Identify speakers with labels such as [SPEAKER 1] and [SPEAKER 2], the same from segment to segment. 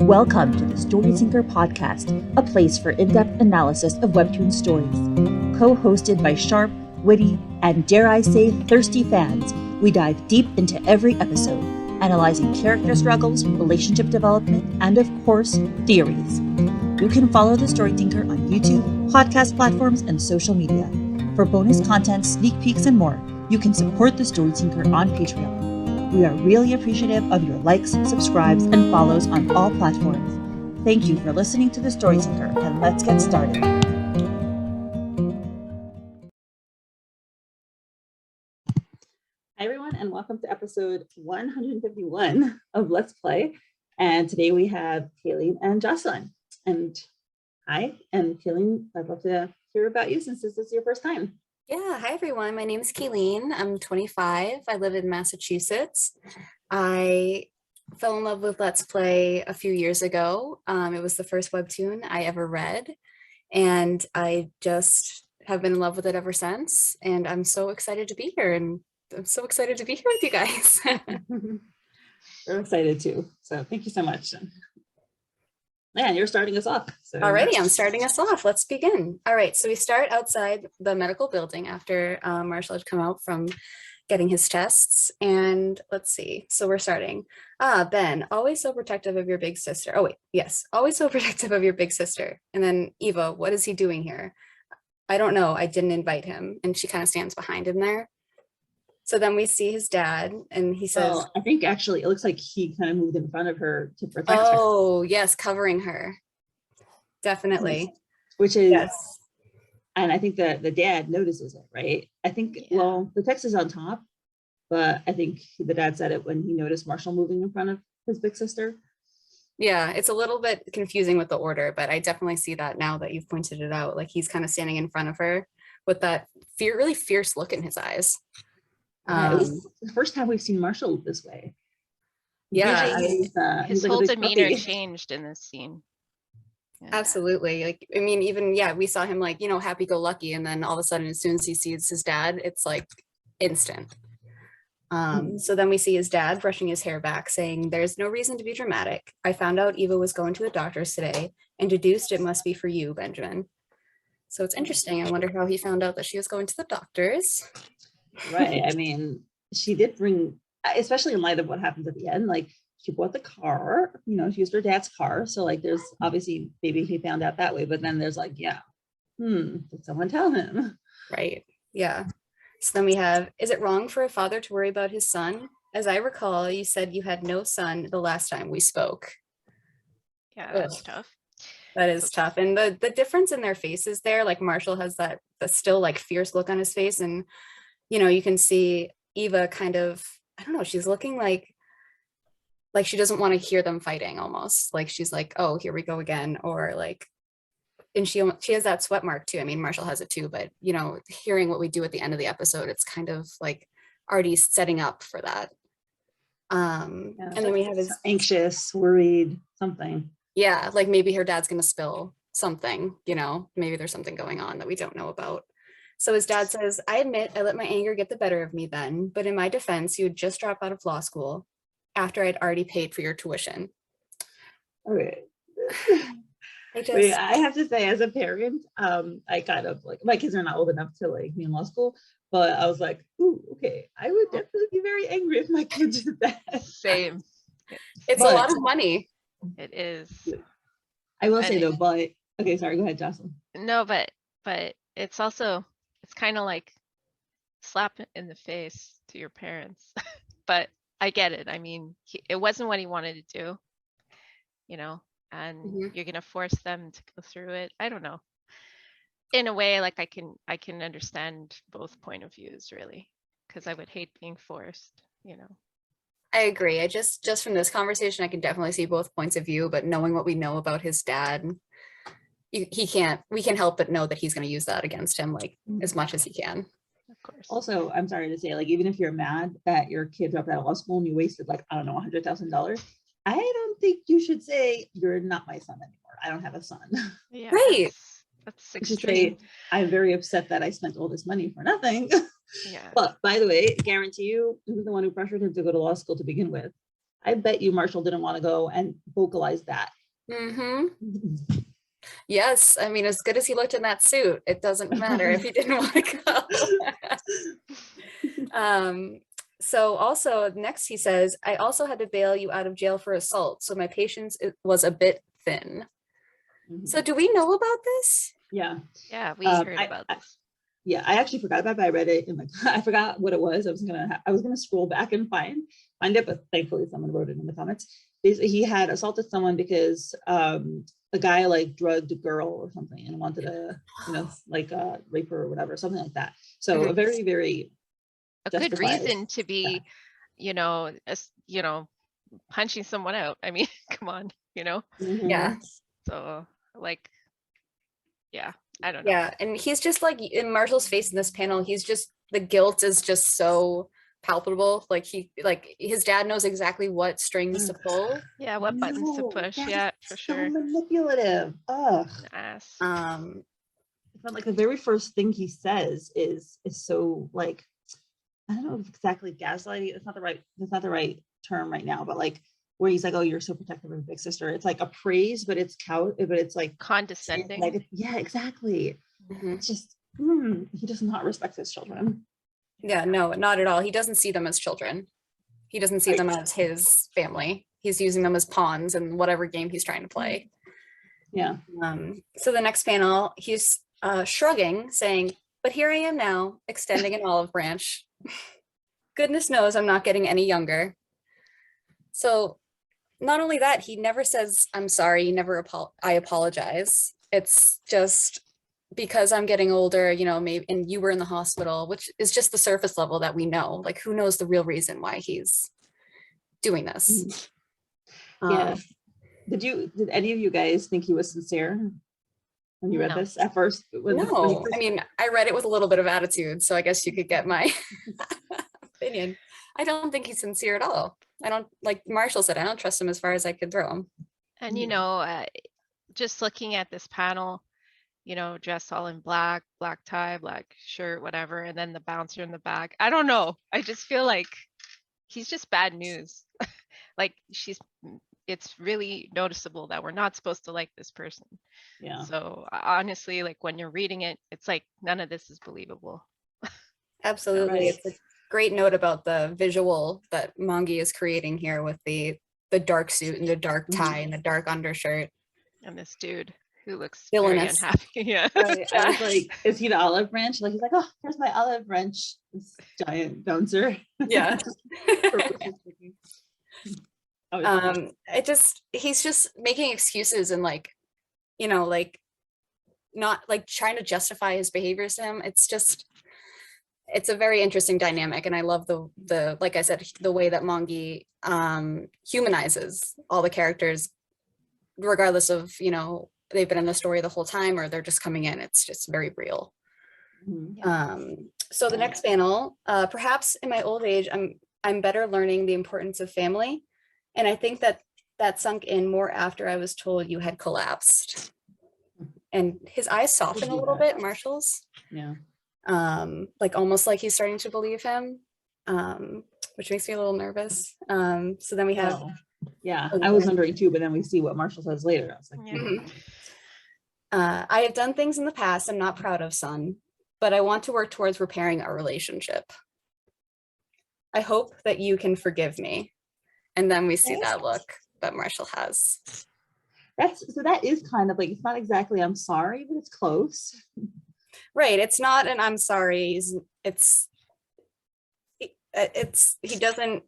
[SPEAKER 1] Welcome to the Story Tinker podcast, a place for in-depth analysis of webtoon stories. Co-hosted by sharp, witty, and dare I say thirsty fans, we dive deep into every episode, analyzing character struggles, relationship development, and of course, theories. You can follow the Story Tinker on YouTube, podcast platforms, and social media. For bonus content, sneak peeks, and more, you can support the Story Tinker on Patreon. We are really appreciative of your likes, subscribes, and follows on all platforms. Thank you for listening to the Story Tinker, and let's get started. Hi everyone, and welcome to episode 151 of Let's Play. And today we have Kayleen and Josalynn. And hi, and Kayleen, I'd love to hear about you since this is your first time.
[SPEAKER 2] Yeah, hi everyone. My name is Kayleen. I'm 25. I live in Massachusetts. I fell in love with Let's Play a few years ago. It was the first webtoon I ever read, and I just have been in love with it ever since. And I'm so excited to be here, and I'm so excited to be here with you guys.
[SPEAKER 1] We're excited too. So thank you so much. Man, you're starting us off. So.
[SPEAKER 2] Alrighty, I'm starting us off. Let's begin. All right, so we start outside the medical building after Marshall had come out from getting his tests. And let's see, so we're starting. Ben, always so protective of your big sister. Oh wait, yes, always so protective of your big sister. And then Eva, what is he doing here? I don't know, I didn't invite him. And she kind of stands behind him there. So then we see his dad, and he says,
[SPEAKER 1] I think actually it looks like he kind of moved in front of her to protect her.
[SPEAKER 2] Oh, yes, covering her. Definitely.
[SPEAKER 1] Which is, yes. And I think that the dad notices it, right? I think, well, the text is on top, but I think the dad said it when he noticed Marshall moving in front of his big sister.
[SPEAKER 2] Yeah, it's a little bit confusing with the order, but I definitely see that now that you've pointed it out. Like he's kind of standing in front of her with that really fierce look in his eyes.
[SPEAKER 1] It was the first time we've seen Marshall this way.
[SPEAKER 2] Yeah,
[SPEAKER 3] his whole demeanor changed in this scene.
[SPEAKER 2] Yeah. Absolutely. Like, I mean, even, we saw him like, happy-go-lucky, and then all of a sudden, as soon as he sees his dad, it's like instant. So then we see his dad brushing his hair back, saying, "There's no reason to be dramatic. I found out Eva was going to the doctor's today and deduced it must be for you, Benjamin." So it's interesting. I wonder how he found out that she was going to the doctor's.
[SPEAKER 1] Right. I mean, she did bring, especially in light of what happens at the end, like she bought the car, she used her dad's car. So like there's obviously maybe he found out that way, but then there's like, did someone tell him?
[SPEAKER 2] Right. Yeah. So then we have, is it wrong for a father to worry about his son? As I recall, you said you had no son the last time we spoke.
[SPEAKER 3] Yeah, that was tough.
[SPEAKER 2] That is tough. And the difference in their faces there, like Marshall has that still like fierce look on his face, and you can see Eva kind of, I don't know, she's looking like she doesn't want to hear them fighting almost. Like she's like, oh, here we go again. Or like, and she has that sweat mark too. I mean, Marshall has it too, but hearing what we do at the end of the episode, it's kind of like already setting up for that. And then we have his
[SPEAKER 1] anxious, worried, something.
[SPEAKER 2] Yeah, like maybe her dad's gonna spill something, maybe there's something going on that we don't know about. So his dad says, "I admit I let my anger get the better of me then, but in my defense, you had just dropped out of law school after I'd already paid for your tuition."
[SPEAKER 1] Okay. I have to say, as a parent, I kind of like, my kids are not old enough to like be in law school, but I was like, ooh, okay, I would definitely be very angry if my kids did that.
[SPEAKER 3] Same.
[SPEAKER 2] It's a lot of money.
[SPEAKER 3] It is.
[SPEAKER 1] I will say though, but okay, sorry, go ahead, Jocelyn.
[SPEAKER 3] No, but it's also, it's kind of like slap in the face to your parents. But I get it. I mean, it wasn't what he wanted to do, and you're going to force them to go through it. I don't know. In a way, like I can understand both point of views really, because I would hate being forced,
[SPEAKER 2] I agree. I just from this conversation, I can definitely see both points of view, but knowing what we know about his dad, we can't help but know that he's going to use that against him like as much as he can.
[SPEAKER 3] Of course.
[SPEAKER 1] Also, I'm sorry to say, like, even if you're mad that your kid dropped out of law school and you wasted like, I don't know, $100,000, I don't think you should say you're not my son anymore. I don't have a son.
[SPEAKER 2] Yeah. Right.
[SPEAKER 3] That's extreme.
[SPEAKER 1] I'm very upset that I spent all this money for nothing.
[SPEAKER 3] Yeah.
[SPEAKER 1] But by the way, guarantee you, who's the one who pressured him to go to law school to begin with?
[SPEAKER 4] I bet you Marshall didn't want to go and vocalize that.
[SPEAKER 2] Yes, I mean, as good as he looked in that suit, it doesn't matter if he didn't want to go. So also next he says, I also had to bail you out of jail for assault, so my patience was a bit thin. So do we know about this?
[SPEAKER 4] Yeah.
[SPEAKER 3] Yeah, we heard about this.
[SPEAKER 4] Yeah, I actually forgot about it, but I read it in I forgot what it was. I was gonna scroll back and find it, but thankfully someone wrote it in the comments. He had assaulted someone because a guy like drugged a girl or something and wanted to, rape her or whatever, something like that. So a very, very
[SPEAKER 3] good reason to be, punching someone out. I mean, come on,
[SPEAKER 2] Yeah.
[SPEAKER 3] So yeah, I don't know.
[SPEAKER 2] Yeah, and he's just like in Marshall's face in this panel, he's just, the guilt is just so palpable. Like his dad knows exactly what strings to pull.
[SPEAKER 3] Yeah, what buttons to push. Yeah, for sure.
[SPEAKER 4] So manipulative. Ugh.
[SPEAKER 3] Yes.
[SPEAKER 4] But like the very first thing he says is so like, I don't know if exactly gaslighting. It's not the right term right now, but like where he's like, oh, you're so protective of a big sister. It's like a praise, but it's like
[SPEAKER 3] condescending.
[SPEAKER 4] Like, yeah, exactly. It's just he does not respect his children.
[SPEAKER 2] Yeah, no, not at all. He doesn't see them as children. He doesn't see them as his family. He's using them as pawns in whatever game he's trying to play.
[SPEAKER 4] Yeah.
[SPEAKER 2] So the next panel, he's shrugging, saying, but here I am now, extending an olive branch. Goodness knows I'm not getting any younger. So not only that, he never says, I'm sorry, I apologize. It's just because I'm getting older, maybe, and you were in the hospital, which is just the surface level that we know. Like, who knows the real reason why he's doing this?
[SPEAKER 4] Yeah. Did any of you guys think he was sincere when you read this at first?
[SPEAKER 2] No, I mean, I read it with a little bit of attitude, so I guess you could get my opinion. I don't think he's sincere at all. I don't, like Marshall said, I don't trust him as far as I could throw him.
[SPEAKER 3] And just looking at this panel, dressed all in black tie, black shirt, whatever, and then the bouncer in the back. I don't know. I just feel like he's just bad news. Like it's really noticeable that we're not supposed to like this person.
[SPEAKER 4] Yeah.
[SPEAKER 3] So honestly, like when you're reading it, it's like none of this is believable.
[SPEAKER 2] Absolutely. Right. It's a great note about the visual that 𝗏𝗀𝗋𝗄 is creating here with the dark suit and the dark tie and the dark undershirt.
[SPEAKER 3] And this dude who looks
[SPEAKER 2] villainous.
[SPEAKER 3] Very unhappy. Yeah.
[SPEAKER 4] Right. I was like, is he the olive branch? Like, he's like, oh, here's my olive branch. This giant bouncer.
[SPEAKER 2] Yeah. He's just making excuses and not like trying to justify his behaviors to him. It's a very interesting dynamic, and I love the like I said, the way that 𝗏𝗀𝗋𝗄 humanizes all the characters, regardless of they've been in the story the whole time or they're just coming in. It's just very real. So the next panel, perhaps in my old age, I'm better learning the importance of family, and I think that sunk in more after I was told you had collapsed. And his eyes soften a little bit, Marshall's.
[SPEAKER 4] Yeah.
[SPEAKER 2] Like almost like he's starting to believe him, which makes me a little nervous. So then we have
[SPEAKER 4] I was wondering too, but then we see what Marshall says later. I was like,
[SPEAKER 2] I have done things in the past I'm not proud of, son, but I want to work towards repairing our relationship. I hope that you can forgive me. And then we see that look that Marshall has.
[SPEAKER 4] That is kind of like, it's not exactly I'm sorry, but it's close.
[SPEAKER 2] Right. It's not an I'm sorry. He doesn't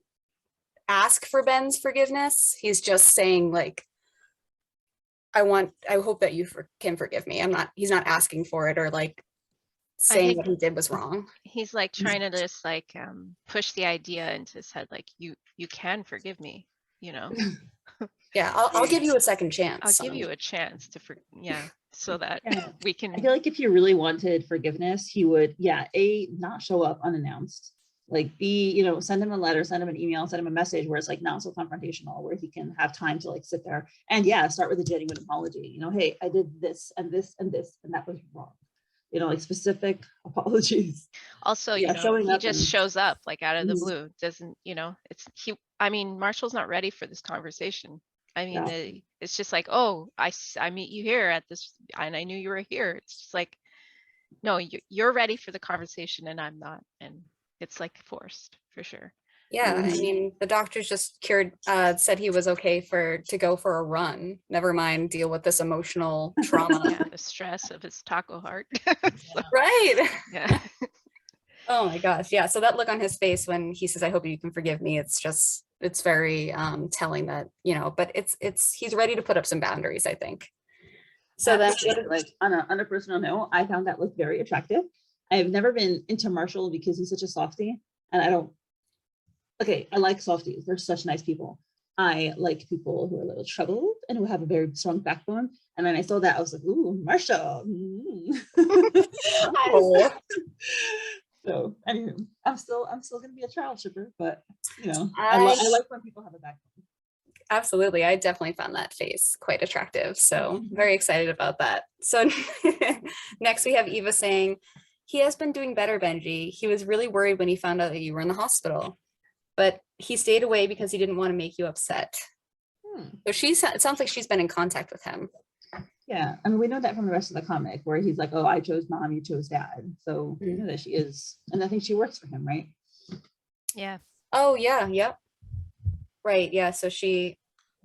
[SPEAKER 2] ask for Ben's forgiveness. He's just saying like, I hope that you can forgive me. He's not asking for it or like saying what he did was wrong.
[SPEAKER 3] He's like trying to just like push the idea into his head, like you can forgive me,
[SPEAKER 2] Yeah, I'll give you a second chance.
[SPEAKER 3] I'll give you a chance to so that we can.
[SPEAKER 4] I feel like if he really wanted forgiveness, he would, not show up unannounced. Like send him a letter, send him an email, send him a message where it's like not so confrontational, where he can have time to like sit there and start with a genuine apology. Hey, I did this and this and this, and that was wrong. Like specific apologies.
[SPEAKER 3] Also, he just shows up like out of the blue. Doesn't, I mean, Marshall's not ready for this conversation. I mean,
[SPEAKER 4] Yeah.
[SPEAKER 3] it's just like, oh, I meet you here at this, and I knew you were here. It's just like, no, you're ready for the conversation and I'm not. And it's like forced for sure.
[SPEAKER 2] Yeah, I
[SPEAKER 4] Mhm.
[SPEAKER 2] mean, the doctors just said he was okay to go for a run. Never mind deal with this emotional trauma.
[SPEAKER 3] Yeah, the stress of his taco heart. So,
[SPEAKER 2] Right.
[SPEAKER 3] yeah.
[SPEAKER 2] Oh my gosh. Yeah. So that look on his face when he says, I hope you can forgive me, it's very telling that, you know, but he's ready to put up some boundaries, I think. So then
[SPEAKER 4] like on a personal note, I found that look very attractive. I've never been into Marshall because he's such a softie, and I like softies. They're such nice people. I like people who are a little troubled and who have a very strong backbone. And then I saw that, I was like, ooh, Marshall.
[SPEAKER 2] Oh.
[SPEAKER 4] So anyway, I'm still gonna be a trial shipper, but you know,
[SPEAKER 2] I
[SPEAKER 4] I like when people have a backbone.
[SPEAKER 2] Absolutely. I definitely found that face quite attractive. So very excited about that. So next we have Eva saying, he has been doing better, Benji. He was really worried when he found out that you were in the hospital, but he stayed away because he didn't want to make you upset. So it sounds like she's been in contact with him.
[SPEAKER 4] Yeah, I mean, we know that from the rest of the comic where he's like, oh, I chose mom, you chose dad. So you know that she is, and I think she works for him, right?
[SPEAKER 3] Yeah.
[SPEAKER 2] Oh yeah, yep. Right, yeah, so she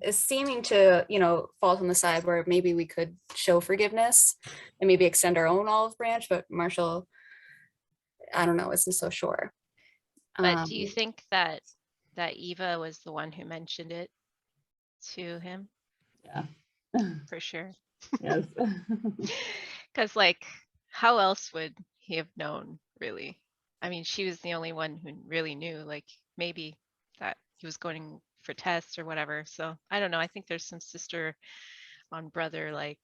[SPEAKER 2] is seeming to, you know, fall on the side where maybe we could show forgiveness and maybe extend our own olive branch, but Marshall, I don't know, isn't so sure.
[SPEAKER 3] But do you think that Eva was the one who mentioned it to him?
[SPEAKER 4] Yeah.
[SPEAKER 3] For sure.
[SPEAKER 4] Yes.
[SPEAKER 3] Because like, how else would he have known, really? I mean, she was the only one who really knew, like maybe that he was going for tests or whatever. So I don't know. I think there's some sister on brother like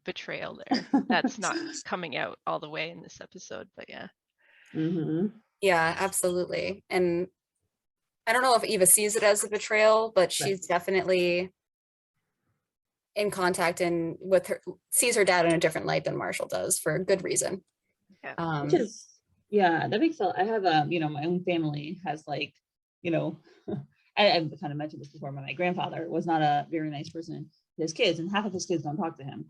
[SPEAKER 3] betrayal there that's not coming out all the way in this episode, but yeah.
[SPEAKER 4] Mm-hmm.
[SPEAKER 2] Yeah, absolutely. And I don't know if Eva sees it as a betrayal, but she's definitely in contact and sees her dad in a different light than Marshall does for a good reason.
[SPEAKER 3] Yeah.
[SPEAKER 4] Which is, yeah, that makes sense. I have you know, my own family has like, you know, I kind of mentioned this before, but my grandfather was not a very nice person to his kids, and half of his kids don't talk to him,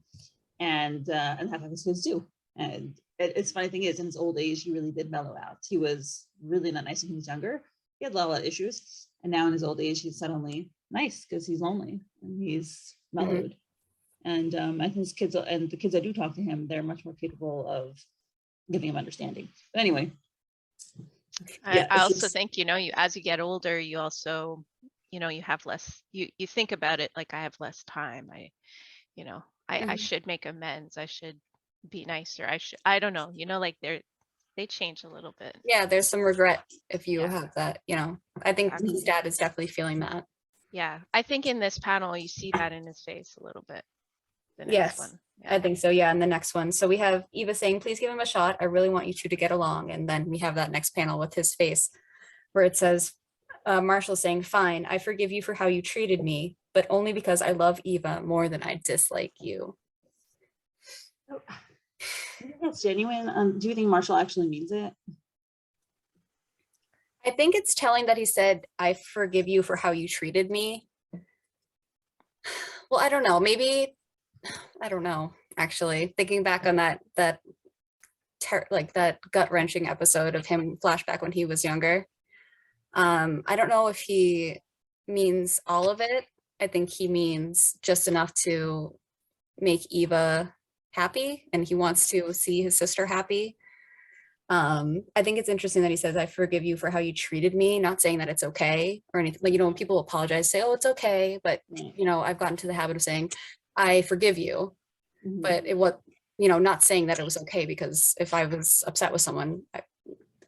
[SPEAKER 4] and half of his kids do. And it's funny thing is, in his old age, he really did mellow out. He was really not nice when he was younger. He had a lot of issues, and now in his old age, he's suddenly nice because he's lonely and he's mellowed. And I think his kids and the kids that do talk to him, they're much more capable of giving him understanding. But anyway,
[SPEAKER 3] I also think, you know, as you get older, you also, you know, you have less, you think about it like, I have less time. I should make amends. I should be nicer. I don't know, you know, like they change a little bit.
[SPEAKER 2] Yeah, there's some regret if you have that, you know. I think his dad is definitely feeling that.
[SPEAKER 3] Yeah, I think in this panel, you see that in his face a little bit. The next
[SPEAKER 2] Yes,
[SPEAKER 3] one.
[SPEAKER 2] yeah. I think so. Yeah, in the next one. So we have Eva saying, please give him a shot. I really want you two to get along. And then we have that next panel with his face where it says, Marshall saying, fine, I forgive you for how you treated me, but only because I love Eva more than I dislike you.
[SPEAKER 4] I think that's genuine. Do you think Marshall actually means it?
[SPEAKER 2] I think it's telling that he said, I forgive you for how you treated me. Well, I don't know. Maybe, I don't know, actually. Thinking back on that gut-wrenching episode of him flashback when he was younger. I don't know if he means all of it. I think he means just enough to make Eva happy, and he wants to see his sister happy. I think it's interesting that he says, I forgive you for how you treated me, not saying that it's okay or anything. Like, you know, when people apologize, say, oh, it's okay. But, you know, I've gotten to the habit of saying, I forgive you. But it was, you know, not saying that it was okay, because if I was upset with someone,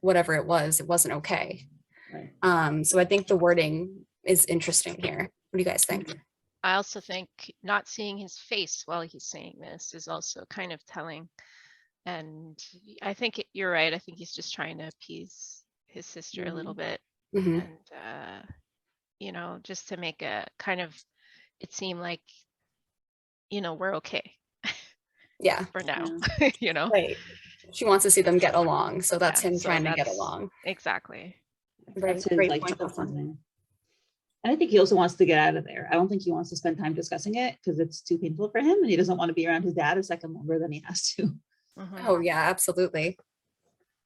[SPEAKER 2] whatever it wasn't okay.
[SPEAKER 4] Right.
[SPEAKER 2] So I think the wording is interesting here. What do you guys think?
[SPEAKER 3] I also think not seeing his face while he's saying this is also kind of telling. And I think you're right. I think he's just trying to appease his sister a little bit. And, you know, just to make it seem like, you know, we're okay.
[SPEAKER 2] Yeah.
[SPEAKER 3] For now, you know.
[SPEAKER 2] Right. She wants to see them get along. So that's him trying to get along.
[SPEAKER 3] Exactly.
[SPEAKER 4] That's his, like, And I think he also wants to get out of there. I don't think he wants to spend time discussing it because it's too painful for him, and he doesn't want to be around his dad a second longer than he has to.
[SPEAKER 2] Oh yeah, absolutely.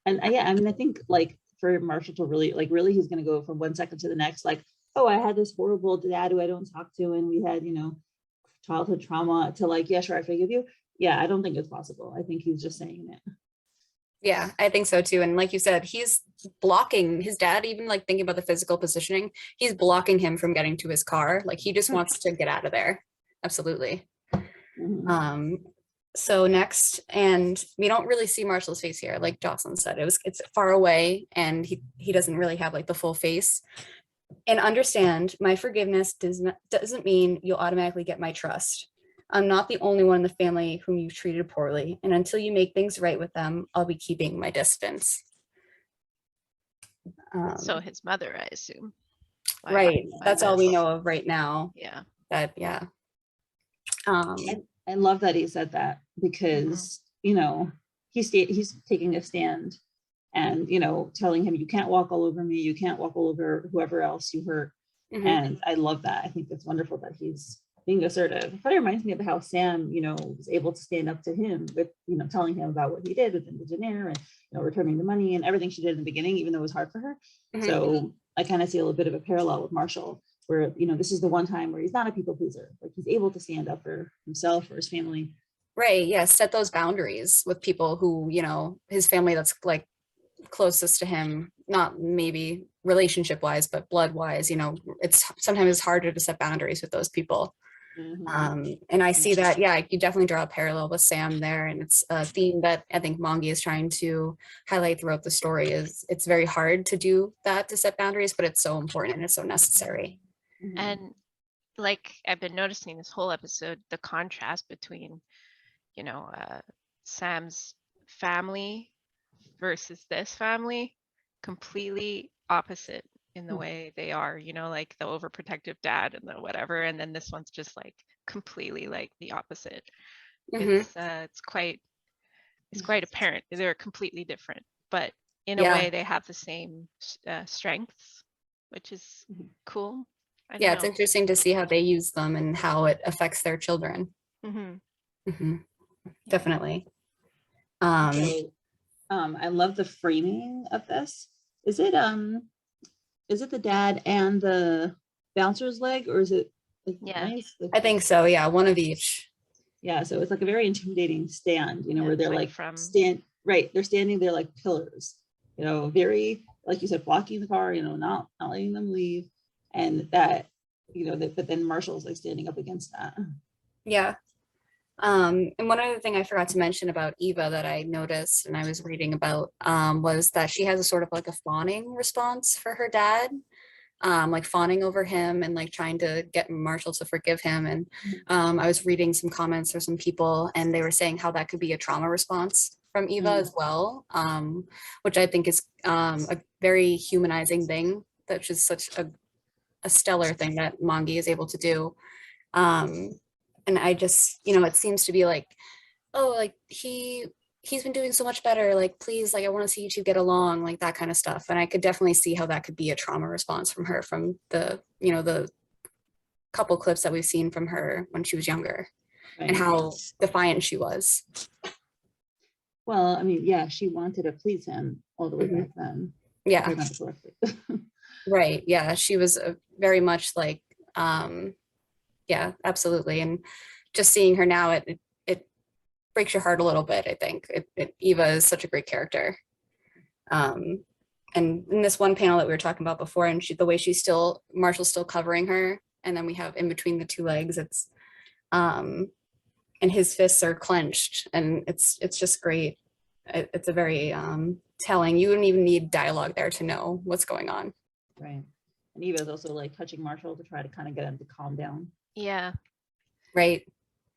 [SPEAKER 4] And yeah, I mean, I think like for Marshall to really, he's going to go from one second to the next, like, oh, I had this horrible dad who I don't talk to, and we had, childhood trauma, to like, yeah, sure, I forgive you. Yeah, I don't think it's possible. I think he's just saying it.
[SPEAKER 2] Yeah, I think so too. And like you said, he's blocking his dad, even like thinking about the physical positioning, he's blocking him from getting to his car. Like he just wants to get out of there. Absolutely. So next, and we don't really see Marshall's face here, like Josalynn said, it's far away and he doesn't really have like the full face. And understand, my forgiveness doesn't mean you'll automatically get my trust. I'm not the only one in the family whom you've treated poorly, and until you make things right with them, I'll be keeping my distance.
[SPEAKER 3] So his mother, I assume.
[SPEAKER 2] Right, that's all we know of right now.
[SPEAKER 3] Yeah.
[SPEAKER 2] Yeah.
[SPEAKER 4] I love that he said that, because he's taking a stand and telling him, you can't walk all over me, you can't walk all over whoever else you hurt. And I love that. I think it's wonderful that he's being assertive. But it reminds me of how Sam was able to stand up to him with telling him about what he did with the dinner and returning the money and everything she did in the beginning, even though it was hard for her. So I kind of see a little bit of a parallel with Marshall, where this is the one time where he's not a people pleaser, like he's able to stand up for himself or his family.
[SPEAKER 2] Right, yeah, set those boundaries with people who his family that's like closest to him, not maybe relationship wise, but blood wise. It's sometimes harder to set boundaries with those people. And I see that, yeah, you definitely draw a parallel with Sam there, and it's a theme that I think 𝗠𝗀𝗃 is trying to highlight throughout the story. Is it's very hard to do that, to set boundaries, but it's so important and it's so necessary.
[SPEAKER 3] And like I've been noticing this whole episode, the contrast between Sam's family versus this family, completely opposite in the way they are, like the overprotective dad and the whatever, and then this one's just like completely like the opposite. It's quite apparent they're completely different, but in a way they have the same strengths, which is cool.
[SPEAKER 2] Yeah, it's interesting to see how they use them and how it affects their children. Definitely.
[SPEAKER 4] I love the framing of this. Is it the dad and the bouncer's leg, or is it like nice?
[SPEAKER 2] I think so, yeah, one of each.
[SPEAKER 4] Yeah, so it's like a very intimidating stand, where they're like they're standing there like pillars, very, like you said, blocking the car, not letting them leave, and that, but then Marshall's like standing up against that.
[SPEAKER 2] Yeah. And one other thing I forgot to mention about Eva that I noticed and I was reading about was that she has a sort of like a fawning response for her dad, like fawning over him and like trying to get Marshall to forgive him. And I was reading some comments from some people, and they were saying how that could be a trauma response from Eva as well, which I think is a very humanizing thing, which is such a stellar thing that 𝗠𝗀𝗃 is able to do. And I just, it seems to be like, oh, like he's been doing so much better. Like, please, like, I want to see you two get along, like that kind of stuff. And I could definitely see how that could be a trauma response from her, from the, the couple clips that we've seen from her when she was younger, and how defiant she was.
[SPEAKER 4] Well, I mean, yeah, she wanted to please him all the way back then.
[SPEAKER 2] Yeah. Right. Yeah. She was very much like, yeah, absolutely. And just seeing her now, it breaks your heart a little bit, I think. Eva is such a great character. And in this one panel that we were talking about before, and the way Marshall's still covering her, and then we have in between the two legs, it's, and his fists are clenched, and it's just great. It's a very telling. You wouldn't even need dialogue there to know what's going on.
[SPEAKER 4] Right. And Eva is also like touching Marshall to try to kind of get him to calm down.
[SPEAKER 3] Yeah.
[SPEAKER 2] Right.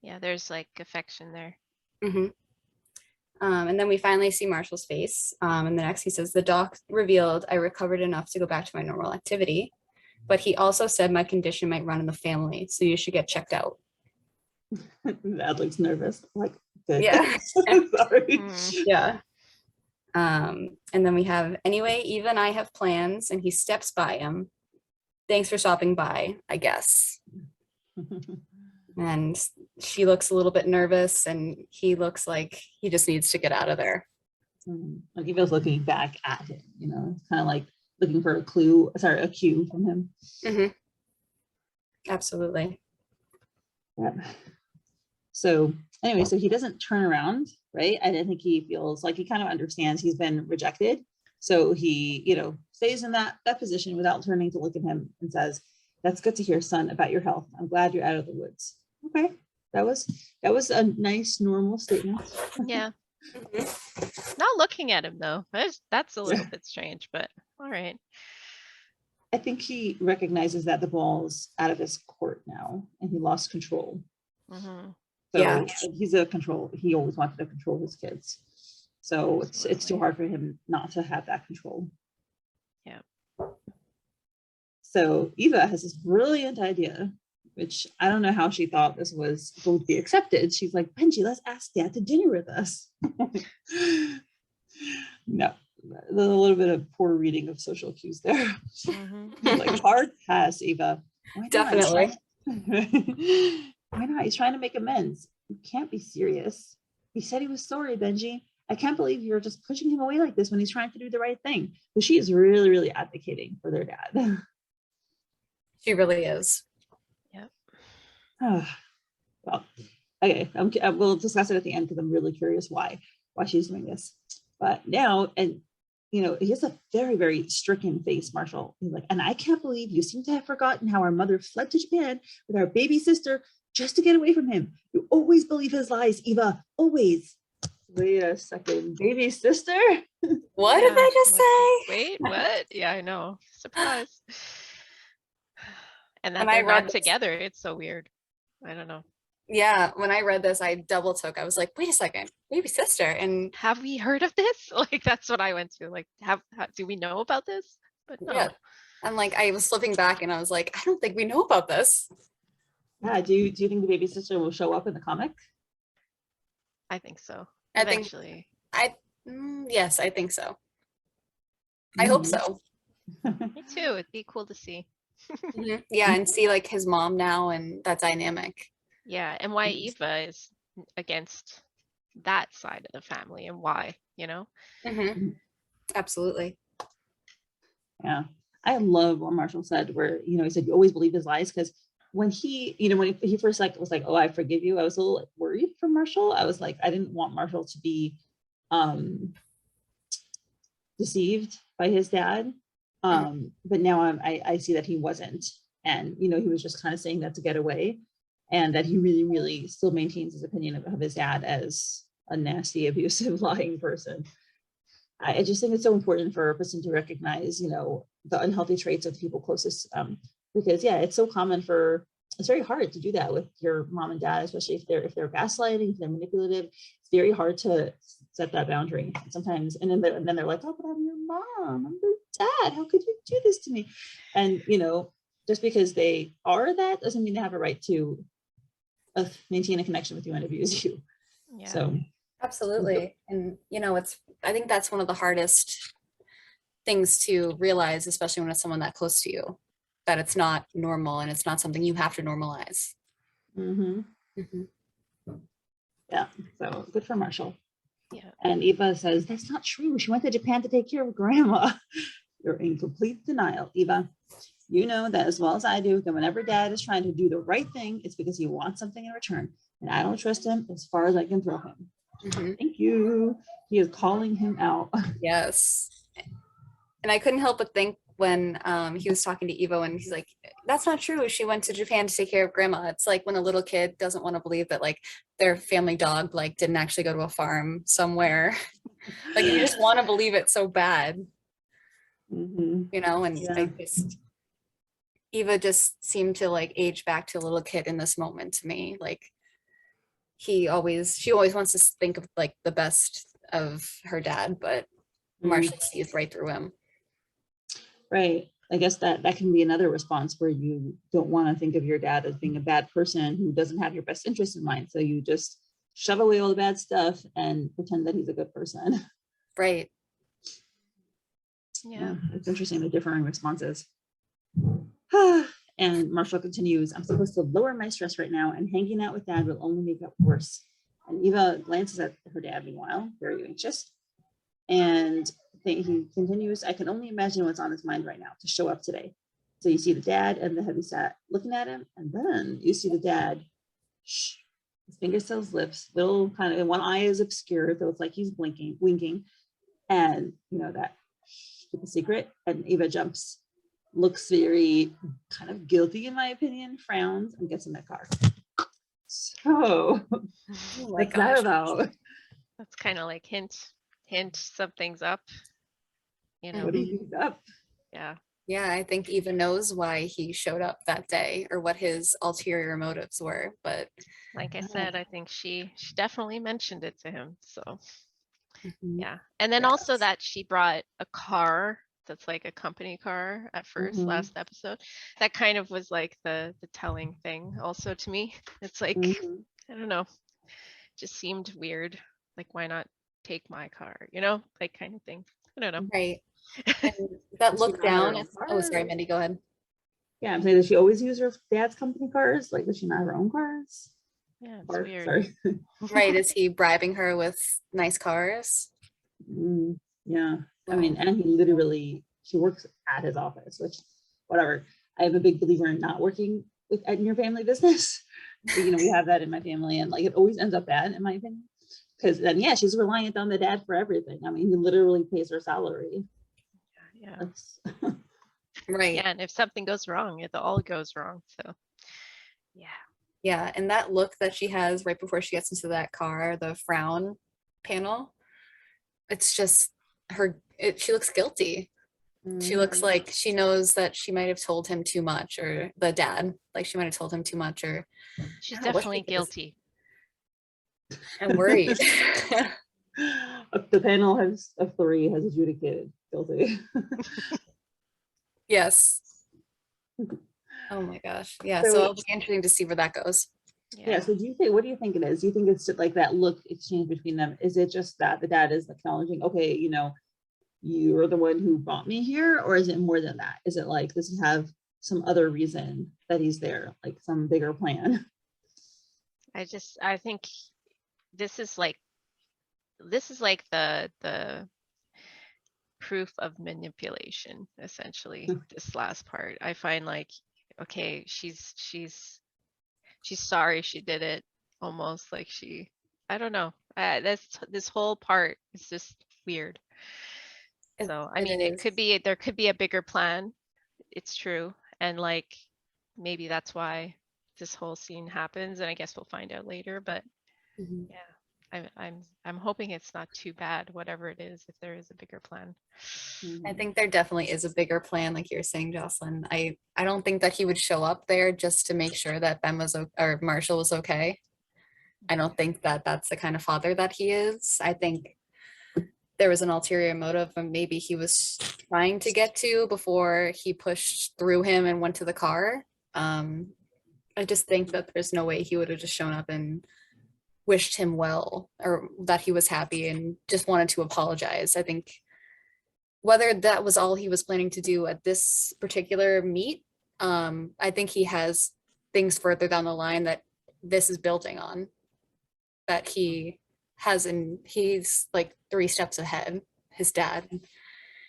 [SPEAKER 3] Yeah, there's like affection there.
[SPEAKER 2] And then we finally see Marshall's face. And the next he says, the doc revealed I recovered enough to go back to my normal activity, but he also said my condition might run in the family, so you should get checked out.
[SPEAKER 4] Dad looks nervous. Like, good.
[SPEAKER 2] Yeah.
[SPEAKER 4] Sorry.
[SPEAKER 2] Yeah. And then we have, anyway, Eva and I have plans, and he steps by him. thanks for stopping by, I guess. And she looks a little bit nervous, and he looks like he just needs to get out of there.
[SPEAKER 4] Like Eva's looking back at him, you know, it's kind of like looking for a cue from him.
[SPEAKER 2] Absolutely.
[SPEAKER 4] Yeah. So anyway, so he doesn't turn around, right? I think he feels like he kind of understands he's been rejected. So he, you know, stays in that position without turning to look at him and says, "That's good to hear, son, about your health. I'm glad you're out of the woods." Okay. That was a nice, normal statement.
[SPEAKER 3] Yeah. Not looking at him though. That's a little bit strange, but all right.
[SPEAKER 4] I think he recognizes that the ball's out of his court now and he lost control. So he's he always wanted to control his kids. So it's too hard for him not to have that control.
[SPEAKER 3] Yeah.
[SPEAKER 4] So Eva has this brilliant idea, which I don't know how she thought this was going to be accepted. She's like, "Benji, let's ask Dad to dinner with us." No, a little bit of poor reading of social cues there. Like, hard pass, Eva.
[SPEAKER 2] Definitely.
[SPEAKER 4] Why not? He's trying to make amends. You can't be serious. He said he was sorry, Benji. I can't believe you're just pushing him away like this when he's trying to do the right thing. But she is really, really advocating for their dad.
[SPEAKER 2] She really is.
[SPEAKER 3] Yep.
[SPEAKER 4] Well, okay. We'll discuss it at the end because I'm really curious why she's doing this. But now, and you know, he has a very, very stricken face, Marshall. He's like, "And I can't believe you seem to have forgotten how our mother fled to Japan with our baby sister just to get away from him. You always believe his lies, Eva, always." Wait a second, baby sister?
[SPEAKER 2] What did I just say?
[SPEAKER 3] Wait, what? Yeah, I know. Surprise. And then
[SPEAKER 2] When I
[SPEAKER 3] they're
[SPEAKER 2] read
[SPEAKER 3] not together. It's so weird. I don't know.
[SPEAKER 2] Yeah, when I read this, I double took. I was like, wait a second, baby sister. And
[SPEAKER 3] have we heard of this? Like, that's what I went to. Like, do we know about this? But no.
[SPEAKER 2] Yeah. And like, I was flipping back and I was like, I don't think we know about this.
[SPEAKER 4] Yeah, do you think the baby sister will show up in the comic?
[SPEAKER 3] I think so.
[SPEAKER 2] Eventually. Yes, I think so. I hope so.
[SPEAKER 3] Me too. It'd be cool to see.
[SPEAKER 2] Yeah, and see like his mom now and that dynamic.
[SPEAKER 3] Yeah, and why Eva is against that side of the family and why, you know?
[SPEAKER 2] Absolutely.
[SPEAKER 4] Yeah, I love what Marshall said, where, you know, he said, "You always believe his lies," because when he, you know, when he first was like, "Oh, I forgive you," I was a little like, worried for Marshall. I was like, I didn't want Marshall to be deceived by his dad. But now I see that he wasn't, and you know, he was just kind of saying that to get away, and that he really, really still maintains his opinion of his dad as a nasty, abusive, lying person. I just think it's so important for a person to recognize, you know, the unhealthy traits of the people closest, because yeah, it's so common it's very hard to do that with your mom and dad, especially if they're gaslighting, if they're manipulative. It's very hard to set that boundary sometimes, and then they're like, "Oh, but I'm your mom, I'm your dad. How could you do this to me?" And you know, just because they are that doesn't mean they have a right to maintain a connection with you and abuse you.
[SPEAKER 3] Yeah.
[SPEAKER 4] So
[SPEAKER 2] absolutely. And you know, I think that's one of the hardest things to realize, especially when it's someone that close to you, that it's not normal and it's not something you have to normalize.
[SPEAKER 4] Yeah, so good for Marshall.
[SPEAKER 3] Yeah.
[SPEAKER 4] And Eva says, "That's not true. She went to Japan to take care of grandma." You're in complete denial, Eva. You know that as well as I do that whenever dad is trying to do the right thing, it's because he wants something in return. And I don't trust him as far as I can throw him. Thank you. He is calling him out.
[SPEAKER 2] Yes. And I couldn't help but think when he was talking to Eva and he's like, "That's not true. She went to Japan to take care of grandma." It's like when a little kid doesn't want to believe that like their family dog like didn't actually go to a farm somewhere. Like you just want to believe it so bad. You know, and yeah. Eva just seemed to like age back to a little kid in this moment to me. Like she always wants to think of like the best of her dad, but Marshall sees right through him.
[SPEAKER 4] Right. I guess that can be another response where you don't want to think of your dad as being a bad person who doesn't have your best interest in mind. So you just shove away all the bad stuff and pretend that he's a good person.
[SPEAKER 2] Right.
[SPEAKER 3] Yeah.
[SPEAKER 4] It's interesting, the differing responses. And Marshall continues, I'm supposed to lower my stress right now, and hanging out with Dad will only make it worse. And Eva glances at her dad meanwhile, very anxious. And he continues, I can only imagine what's on his mind right now to show up today. So you see the dad and the heavyset looking at him, and then you see the dad, his fingers to his lips, little kind of, one eye is obscured, so it's like he's winking. And you know that, keep a secret. And Eva jumps, looks very kind of guilty in my opinion, frowns, and gets in that car. So what's that about?
[SPEAKER 3] That's kind of like hint something's up, you know.
[SPEAKER 4] What do you think up?
[SPEAKER 2] Yeah, I think Eva knows why he showed up that day or what his ulterior motives were. But
[SPEAKER 3] like I said, I think she definitely mentioned it to him. So
[SPEAKER 2] mhm.
[SPEAKER 3] yeah. And then also that she brought a car that's like a company car at first, last episode. That kind of was like the telling thing also to me. It's like, I don't know, just seemed weird. Like, why not take my car, you know, like kind of thing. I don't know.
[SPEAKER 2] Right. And that look down. Oh, sorry, Mindy, go ahead.
[SPEAKER 4] Yeah, I'm saying, does she always use her dad's company cars? Like, does she not have her own cars?
[SPEAKER 3] Yeah, it's weird.
[SPEAKER 4] Sorry.
[SPEAKER 2] Right. Is he bribing her with nice cars?
[SPEAKER 4] Yeah. I mean, and he literally, she works at his office, which, whatever. I am a big believer in not working in your family business. You know, we have that in my family, and like it always ends up bad, in my opinion. Because then, yeah, she's reliant on the dad for everything. I mean, he literally pays her salary.
[SPEAKER 3] Yeah.
[SPEAKER 2] Right.
[SPEAKER 3] Yeah, and if something goes wrong, it all goes wrong. So yeah.
[SPEAKER 2] Yeah, and that look that she has right before she gets into that car, the frown panel, it's just her, she looks guilty. She looks like she knows that she might have told him too much, or the dad, like she might have told him too much, or
[SPEAKER 3] she's definitely guilty.
[SPEAKER 2] I'm worried.
[SPEAKER 4] The panel of 3 has adjudicated guilty.
[SPEAKER 2] Yes. Oh my gosh. Yeah. So it'll be interesting to see where that goes.
[SPEAKER 4] Yeah. So what do you think it is? Do you think it's like that look exchange between them? Is it just that the dad is acknowledging, okay, you know, you're the one who brought me here, or is it more than that? Is it like, does he have some other reason that he's there, like some bigger plan?
[SPEAKER 3] I think this is like the proof of manipulation, essentially. This last part, I find like, okay, she's sorry she did it, almost like I don't know. This whole part is just weird. So I mean, there could be a bigger plan. It's true, and like maybe that's why this whole scene happens, and I guess we'll find out later. But yeah, I'm hoping it's not too bad, whatever it is, if there is a bigger plan.
[SPEAKER 2] I think there definitely is a bigger plan, like you're saying, Josalynn. I don't think that he would show up there just to make sure that Ben was or Marshall was okay. I don't think that that's the kind of father that he is. I think there was an ulterior motive, and maybe he was trying to get to before he pushed through him and went to the car. I just think that there's no way he would have just shown up and wished him well, or that he was happy and just wanted to apologize. I think whether that was all he was planning to do at this particular meet, I think he has things further down the line that this is building on, that he has, and he's like 3 steps ahead, his dad.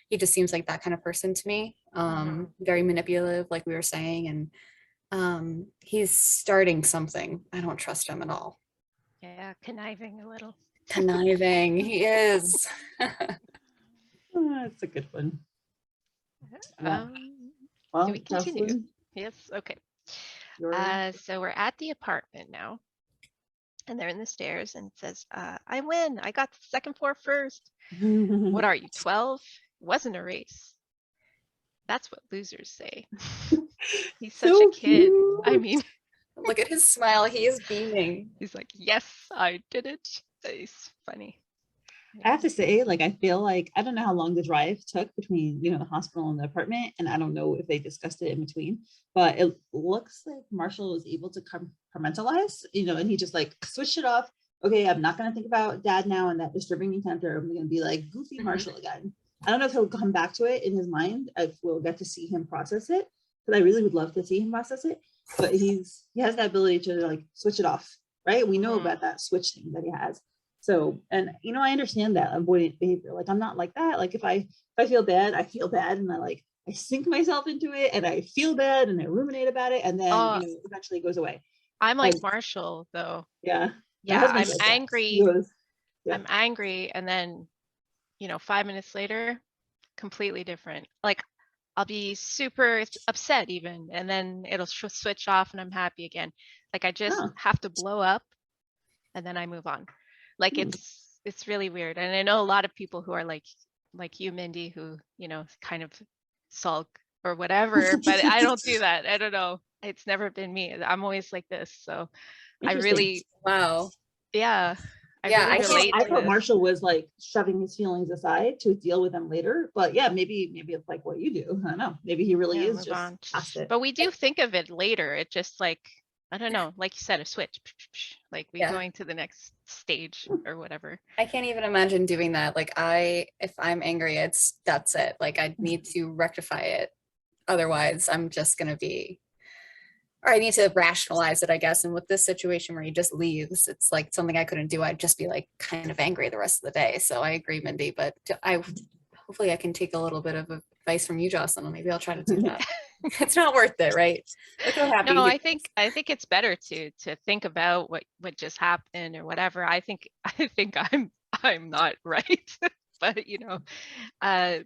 [SPEAKER 2] He just seems like that kind of person to me. Very manipulative, like we were saying, and he's starting something. I don't trust him at all.
[SPEAKER 3] Yeah, conniving a little.
[SPEAKER 2] Conniving, he is.
[SPEAKER 4] That's a good one.
[SPEAKER 3] Well, do we continue?
[SPEAKER 4] Josalynn,
[SPEAKER 3] Yes, okay. So we're at the apartment now, and they're in the stairs, and it says, I win, I got the 2nd floor first. What are you, 12? It wasn't a race. That's what losers say. He's such
[SPEAKER 4] So
[SPEAKER 3] a kid.
[SPEAKER 4] cute.
[SPEAKER 3] I mean,
[SPEAKER 2] Look at his smile, he is beaming.
[SPEAKER 3] he's like, yes, I did it. It's funny.
[SPEAKER 4] I have to say, like, I feel like, I don't know how long the drive took between, you know, the hospital and the apartment, and I don't know if they discussed it in between, but it looks like Marshall was able to compartmentalize, you know, and he just like switched it off. Okay, I'm not going to think about dad now and that disturbing encounter. I'm going to be like goofy Marshall again. I don't know if he'll come back to it in his mind, if we'll get to see him process it, because I really would love to see him process it, but he has that ability to like switch it off, right? We know about that switch thing that he has. So, and you know, I understand that avoidant behavior. Like I'm not like that. Like if I feel bad, I feel bad, and I sink myself into it, and I feel bad, and I ruminate about it, and then you know, eventually it goes away.
[SPEAKER 3] I'm like Marshall though.
[SPEAKER 4] Yeah.
[SPEAKER 3] Yeah, I'm angry.
[SPEAKER 4] Yeah.
[SPEAKER 3] I'm angry, and then, you know, 5 minutes later, completely different. Like I'll be super upset even, and then it'll switch off, and I'm happy again. Like I just have to blow up, and then I move on. Like it's really weird. And I know a lot of people who are like you, Mindy, who, you know, kind of sulk or whatever, but I don't do that. I don't know. It's never been me. I'm always like this. So I really,
[SPEAKER 2] wow.
[SPEAKER 3] Yeah.
[SPEAKER 4] I thought Marshall was like shoving his feelings aside to deal with them later, but yeah, maybe it's like what you do. I don't know. Maybe he really is just past it.
[SPEAKER 3] But we do think of it later. It just like, I don't know, like you said, a switch, like we going to the next stage or whatever.
[SPEAKER 2] I can't even imagine doing that. Like if I'm angry, that's it. Like I need to rectify it. Otherwise I'm just going to be, or I need to rationalize it, I guess. And with this situation where he just leaves, it's like something I couldn't do. I'd just be like kind of angry the rest of the day. So I agree, Mindy, but hopefully I can take a little bit of advice from you, Josalynn. Maybe I'll try to do that. It's not worth it, right? Look how happy.
[SPEAKER 3] No, I think it's better to think about what just happened or whatever. I think I'm not right, but you know, I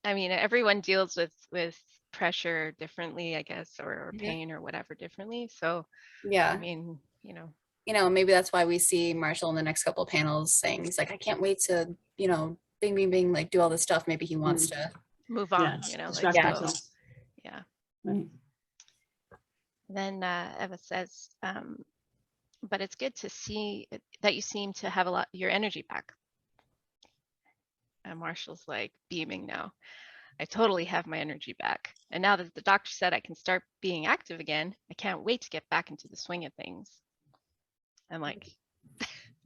[SPEAKER 3] mean, everyone deals with pressure differently, I guess, or pain or whatever differently. So
[SPEAKER 2] yeah,
[SPEAKER 3] I mean, you
[SPEAKER 2] know, maybe that's why we see Marshall in the next couple of panels saying he's like, I can't wait to, you know, bing, like do all this stuff. Maybe he wants to
[SPEAKER 3] move on, you know, like yeah.
[SPEAKER 4] Right.
[SPEAKER 3] Then Eva says, but it's good to see that you seem to have your energy back. And Marshall's like beaming now. I totally have my energy back. And now that the doctor said I can start being active again, I can't wait to get back into the swing of things. And like,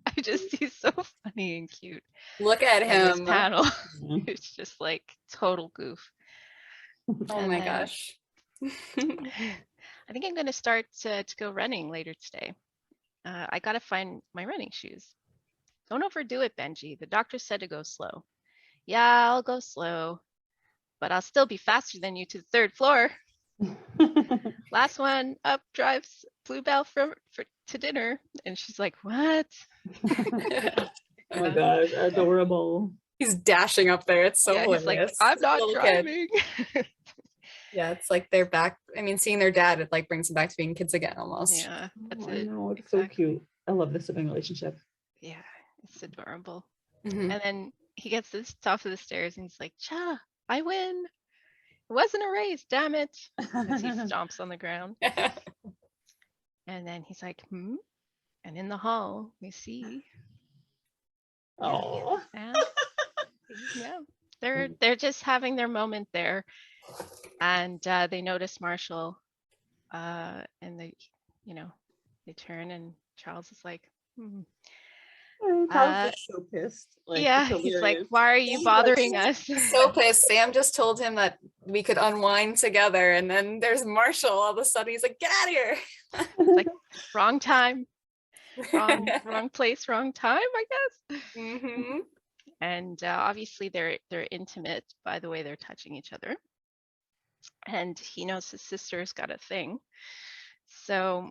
[SPEAKER 3] I just, he's so funny and cute.
[SPEAKER 2] Look at him.
[SPEAKER 3] This panel. It's just like total goof.
[SPEAKER 2] Oh my gosh.
[SPEAKER 3] I think I'm going to start to go running later today. I got to find my running shoes. Don't overdo it, Benji. The doctor said to go slow. Yeah, I'll go slow, but I'll still be faster than you to the third floor. Last one up drives Bluebell to dinner. And she's like, what?
[SPEAKER 4] Oh my gosh, adorable.
[SPEAKER 2] He's dashing up there. It's so hilarious.
[SPEAKER 3] He's like, I'm not driving.
[SPEAKER 2] Yeah, it's like they're back. I mean, seeing their dad, it like brings them back to being kids again almost.
[SPEAKER 3] Yeah, that's
[SPEAKER 4] I know, it's so cute. I love the sibling relationship.
[SPEAKER 3] Yeah, it's adorable. And then he gets to the top of the stairs and he's like, Cha, I win. It wasn't a race, damn it. As he stomps on the ground. And then he's like, And in the hall, we see.
[SPEAKER 4] Oh.
[SPEAKER 3] Yeah. They're just having their moment there. And they notice Marshall. And they, you know, they turn and Charles is like,
[SPEAKER 4] Charles is so pissed. Like,
[SPEAKER 3] yeah, he's like, why are you bothering us?
[SPEAKER 2] So pissed. Sam just told him that we could unwind together, and then there's Marshall. All of a sudden, he's like, get out of here.
[SPEAKER 3] Like, wrong time, wrong place, wrong time, I guess. And obviously, they're intimate by the way they're touching each other, and he knows his sister's got a thing, so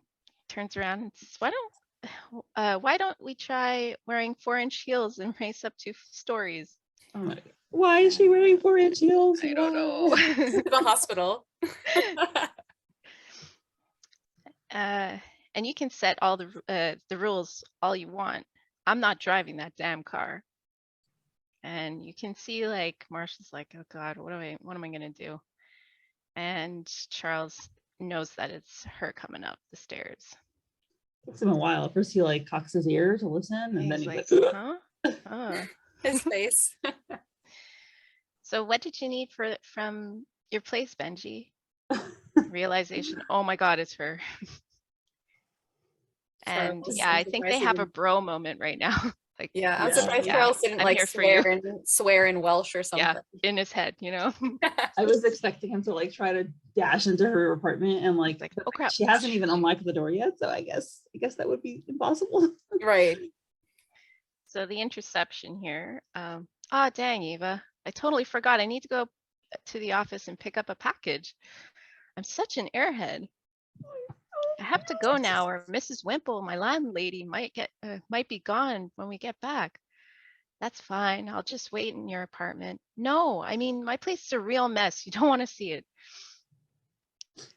[SPEAKER 3] turns around and says, why don't we try wearing 4-inch heels and race up 2 stories?
[SPEAKER 4] Oh my God. Why is she wearing 4-inch heels?
[SPEAKER 3] I don't know.
[SPEAKER 2] The hospital.
[SPEAKER 3] And you can set all the rules all you want. I'm not driving that damn car. And you can see like Marshall's like, oh God, what am I gonna do? And Charles knows that it's her coming up the stairs.
[SPEAKER 4] Takes him a while. First he like cocks his ear to listen, and then he's like,
[SPEAKER 3] huh? Oh.
[SPEAKER 2] His face.
[SPEAKER 3] So what did you need from your place, Benji? Realization, oh my God, it's her. And yeah, I think they have a bro moment right now. Like,
[SPEAKER 2] Yeah, I'm
[SPEAKER 4] Yeah.
[SPEAKER 2] surprised
[SPEAKER 3] yeah,
[SPEAKER 2] Charles didn't
[SPEAKER 3] I'm
[SPEAKER 2] like
[SPEAKER 3] here for you.
[SPEAKER 2] swear in Welsh or
[SPEAKER 3] Yeah,
[SPEAKER 2] something.
[SPEAKER 3] in his head, you know.
[SPEAKER 4] I was expecting him to like try to dash into her apartment and like,
[SPEAKER 3] Like, oh crap.
[SPEAKER 4] she hasn't even unlocked the door yet. So I guess that would be impossible.
[SPEAKER 2] Right.
[SPEAKER 3] So the interception here. Ah, dang, Eva. I totally forgot. I need to go to the office and pick up a package. I'm such an airhead. I have to go now, or Mrs. Wimple, my landlady, might be gone when we get back. That's fine. I'll just wait in your apartment. No, I mean, my place is a real mess. You don't want to see it.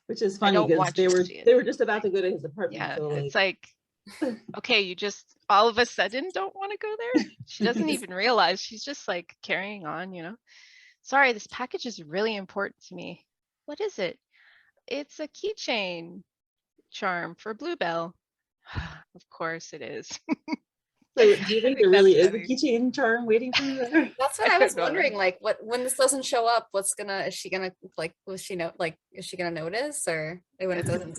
[SPEAKER 4] Which is
[SPEAKER 3] I
[SPEAKER 4] funny
[SPEAKER 3] don't
[SPEAKER 4] because
[SPEAKER 3] want you to see it.
[SPEAKER 4] they were just about to go to his apartment.
[SPEAKER 3] Yeah,
[SPEAKER 4] So
[SPEAKER 3] it's like, okay, you just all of a sudden don't want to go there. She doesn't even realize. She's just like carrying on, you know. Sorry, this package is really important to me. What is it? It's a keychain charm for Bluebell. Of course it is.
[SPEAKER 4] So do you think
[SPEAKER 3] think
[SPEAKER 4] there really
[SPEAKER 3] that's
[SPEAKER 4] is a
[SPEAKER 3] funny.
[SPEAKER 4] keychain charm waiting for you there?
[SPEAKER 2] That's what
[SPEAKER 3] I
[SPEAKER 2] I was
[SPEAKER 3] don't know.
[SPEAKER 2] wondering. Like, what when this doesn't show up, is she gonna like? Is she gonna notice, or when it doesn't?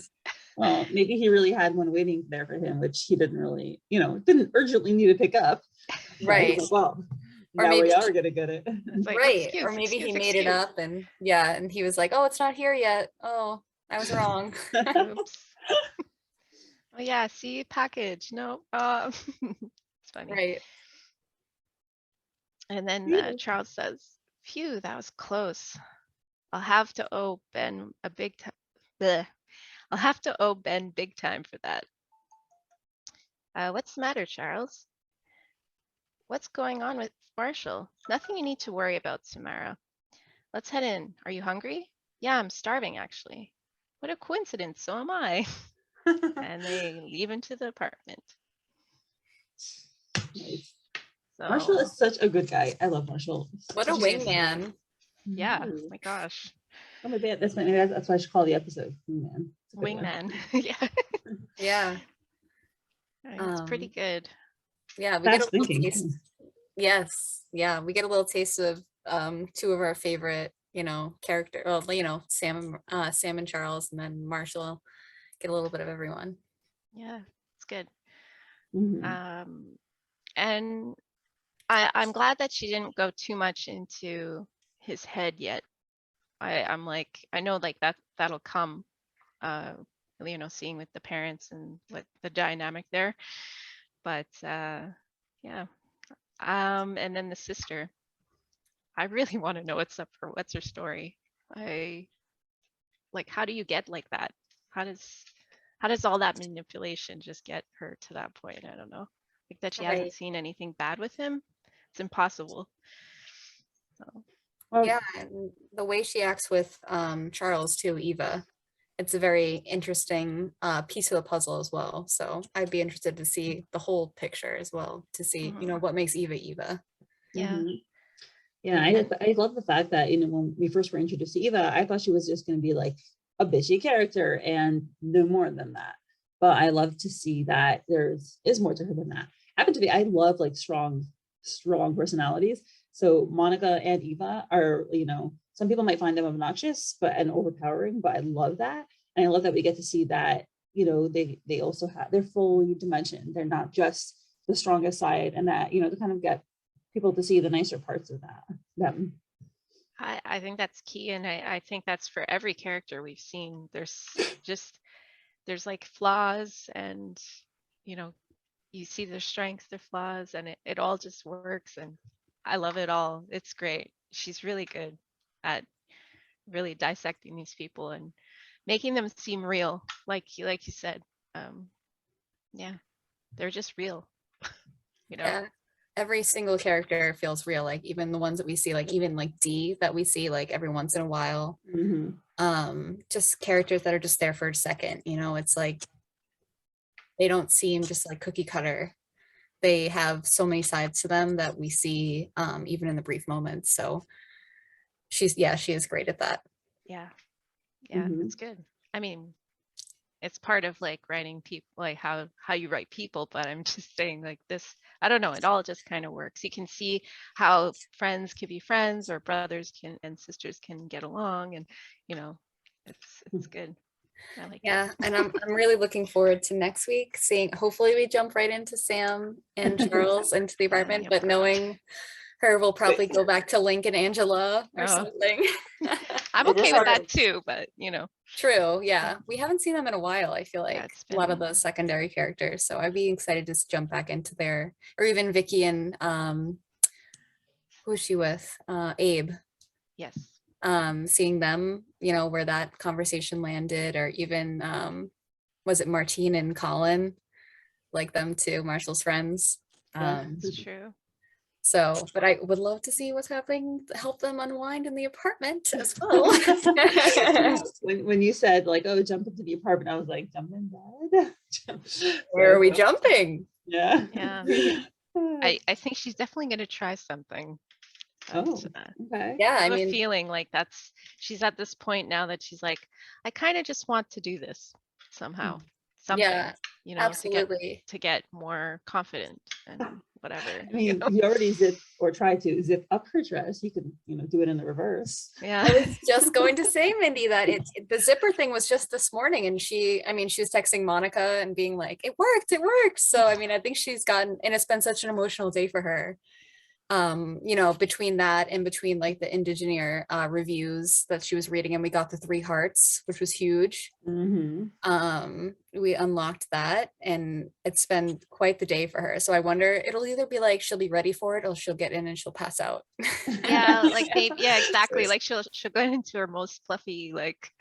[SPEAKER 4] Well, maybe he really had one waiting there for him, which he didn't really, didn't urgently need to pick up. But
[SPEAKER 2] Right.
[SPEAKER 4] he's like, well,
[SPEAKER 2] Or
[SPEAKER 4] now we
[SPEAKER 2] maybe
[SPEAKER 4] are gonna get it.
[SPEAKER 3] It's like,
[SPEAKER 2] Right.
[SPEAKER 3] excuse,
[SPEAKER 2] Or maybe he
[SPEAKER 3] excuse,
[SPEAKER 2] made it
[SPEAKER 3] excuse.
[SPEAKER 2] up, and yeah, and he was like, "Oh, it's not here yet. Oh, I was wrong."
[SPEAKER 3] Oops. Oh yeah, see package. No. It's funny.
[SPEAKER 2] Right.
[SPEAKER 3] And then
[SPEAKER 4] Yeah.
[SPEAKER 3] Charles says, "Phew, that was close. I'll have to owe Ben a big time. I'll have to owe Ben big time for that." What's the matter, Charles? What's going on with Marshall? Nothing you need to worry about, Samara. Let's head in. Are you hungry? Yeah, I'm starving actually. What a coincidence, so am I. And they leave into the apartment.
[SPEAKER 4] Nice.
[SPEAKER 3] So,
[SPEAKER 4] Marshall is such a good guy. I love Marshall.
[SPEAKER 2] What a wingman.
[SPEAKER 3] yeah,
[SPEAKER 4] Ooh.
[SPEAKER 3] my gosh.
[SPEAKER 4] Oh my bad. That's why I should call the episode Wingman. It's a good one.
[SPEAKER 3] Wingman. Yeah.
[SPEAKER 2] Yeah.
[SPEAKER 3] It's pretty good.
[SPEAKER 2] Yeah, we get a
[SPEAKER 4] Fast
[SPEAKER 2] little
[SPEAKER 4] thinking.
[SPEAKER 2] taste. Yes. Yeah, we get a little taste of two of our favorite, character. Well, Sam and Charles, and then Marshall. Get a little bit of everyone.
[SPEAKER 3] Yeah, it's good.
[SPEAKER 4] Mhm.
[SPEAKER 3] And I'm glad that she didn't go too much into his head yet. I'm like, I know like that'll come, seeing with the parents and what the dynamic there. But yeah. And then the sister. I really want to know what's her story. How do you get like that? How does all that manipulation just get her to that point? I don't know. Like that she hasn't
[SPEAKER 2] Right.
[SPEAKER 3] seen anything bad with him. It's impossible. So
[SPEAKER 4] Well,
[SPEAKER 2] Yeah, and the way she acts with Charles too, Eva. It's a very interesting piece of the puzzle as well. So I'd be interested to see the whole picture as well, to see,
[SPEAKER 3] Mhm.
[SPEAKER 2] what makes Eva Eva.
[SPEAKER 3] yeah.
[SPEAKER 4] mhm. Yeah, I love the fact that when we first were introduced to Eva, I thought she was just going to be like a bitchy character and no more than that. But I love to see that is more to her than that. I love like strong personalities. So Monica and Eva are, some people might find them obnoxious and overpowering, but I love that. And I love that we get to see that, they also they're fully dimensioned. They're not just the strongest side, and that, to kind of get people to see the nicer parts of them.
[SPEAKER 3] I think that's key. And I think that's for every character we've seen. There's like flaws, and you see their strengths, their flaws, and it all just works. And I love it all. It's great. She's really good at really dissecting these people and making them seem real. Like you said, yeah, they're just real.
[SPEAKER 2] Yeah. Every single character feels real, like even the ones that we see, like even like Dee that we see like every once in a while. Just characters that are just there for a second, it's like they don't seem just like cookie cutter. They have so many sides to them that we see even in the brief moments. So she is great at that.
[SPEAKER 3] Yeah,
[SPEAKER 4] Mhm.
[SPEAKER 3] it's good. I mean, it's part of like writing people, like how you write people, but I'm just saying like this, I don't know, it all just kind of works. You can see how friends can be friends, or brothers and sisters can get along, and it's good. I like it.
[SPEAKER 2] Yeah, and I'm really looking forward to next week seeing. Hopefully, we jump right into Sam and Charles into the apartment,
[SPEAKER 3] Yep.
[SPEAKER 2] but knowing her, we'll probably go back to Link and Angela or
[SPEAKER 3] Oh.
[SPEAKER 2] something.
[SPEAKER 3] I'm
[SPEAKER 4] It is
[SPEAKER 3] okay with
[SPEAKER 4] hard.
[SPEAKER 3] that too, but
[SPEAKER 2] True, yeah, we haven't seen them in a while. I feel like
[SPEAKER 3] it's
[SPEAKER 2] a lot of
[SPEAKER 3] been-
[SPEAKER 2] the secondary characters, so I'd be excited to jump back into their, or even Vicky and who's she with? Abe.
[SPEAKER 3] yes.
[SPEAKER 2] Seeing them, where that conversation landed, or even was it Martine and Colin, like them too, Marshall's friends.
[SPEAKER 4] Yeah.
[SPEAKER 3] It's true.
[SPEAKER 2] So, but I would love to see what's happening, help them unwind in the apartment as well.
[SPEAKER 4] when you said like, oh, jump into the apartment, I was like, jump in bed.
[SPEAKER 2] Where are we jumping?
[SPEAKER 4] Yeah.
[SPEAKER 3] Yeah. I think she's definitely going to try something.
[SPEAKER 4] Oh,
[SPEAKER 3] But,
[SPEAKER 4] okay.
[SPEAKER 2] Yeah,
[SPEAKER 3] I
[SPEAKER 2] I
[SPEAKER 3] have a
[SPEAKER 2] mean,
[SPEAKER 3] feeling like she's at this point now that she's like, I kind of just want to do this somehow. Something,
[SPEAKER 2] yeah, absolutely.
[SPEAKER 3] to get more confident and whatever.
[SPEAKER 4] I mean, you already zip or try to zip up her dress. You can, do it in the reverse.
[SPEAKER 3] Yeah.
[SPEAKER 2] I was just going to say, Mindy, that the zipper thing was just this morning, and she was texting Monica and being like, it worked. So, I mean, I think she's gotten, and it's been such an emotional day for her. Between that and between like the Indigeneer reviews that she was reading, and we got the 3 hearts, which was huge.
[SPEAKER 4] Mm-hmm.
[SPEAKER 2] We unlocked that, and it's been quite the day for her. So I wonder, it'll either be like she'll be ready for it, or she'll get in and she'll pass out.
[SPEAKER 3] Yeah, like maybe, yeah, exactly. Like she'll go into her most fluffy, like,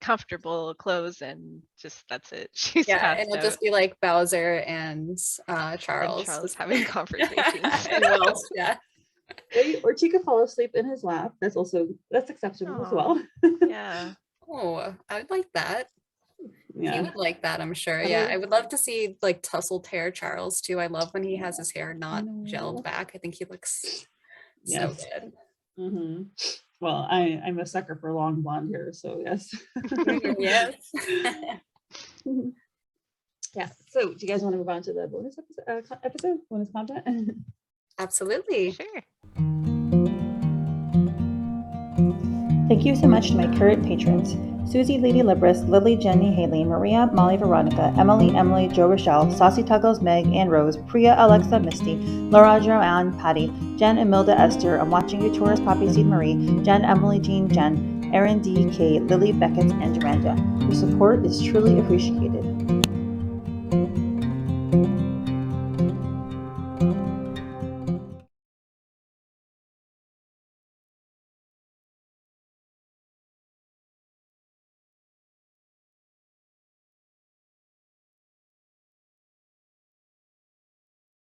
[SPEAKER 3] comfortable clothes, and just that's it. She's passed
[SPEAKER 2] and it'll
[SPEAKER 3] out.
[SPEAKER 2] just be like Bowser and Charles,
[SPEAKER 3] And Charles having conversations.
[SPEAKER 2] And Welch, yeah.
[SPEAKER 4] Or she could fall asleep in his lap. That's acceptable as well.
[SPEAKER 3] Yeah.
[SPEAKER 2] Oh, I would like that. He
[SPEAKER 4] Yeah.
[SPEAKER 2] would like that, I'm sure. Yeah, I would love to see like tousled hair Charles too. I love when he has his hair not gelled back. I think he looks so good.
[SPEAKER 4] Mm-hmm. Well, I'm a sucker for long blonde hair, so yes.
[SPEAKER 2] Yes.
[SPEAKER 4] Yeah. So, do you guys want to move on to the bonus episode, bonus content?
[SPEAKER 2] Absolutely.
[SPEAKER 3] Sure.
[SPEAKER 5] Thank you so much to my current patrons: Susie, Lady Libris, Lily, Jenny, Haley, Maria, Molly, Veronica, Emily, Joe, Rochelle, Saucy Tuggles, Meg, Ann Rose, Priya, Alexa, Misty, Laura, Joanne, Patty, Jen, Emilda, Esther, I'm Watching You, Taurus, Poppy Seed, Marie, Jen, Emily, Jean, Jen, Erin, D, Kate, Lily, Beckett, and Duranda. Your support is truly appreciated.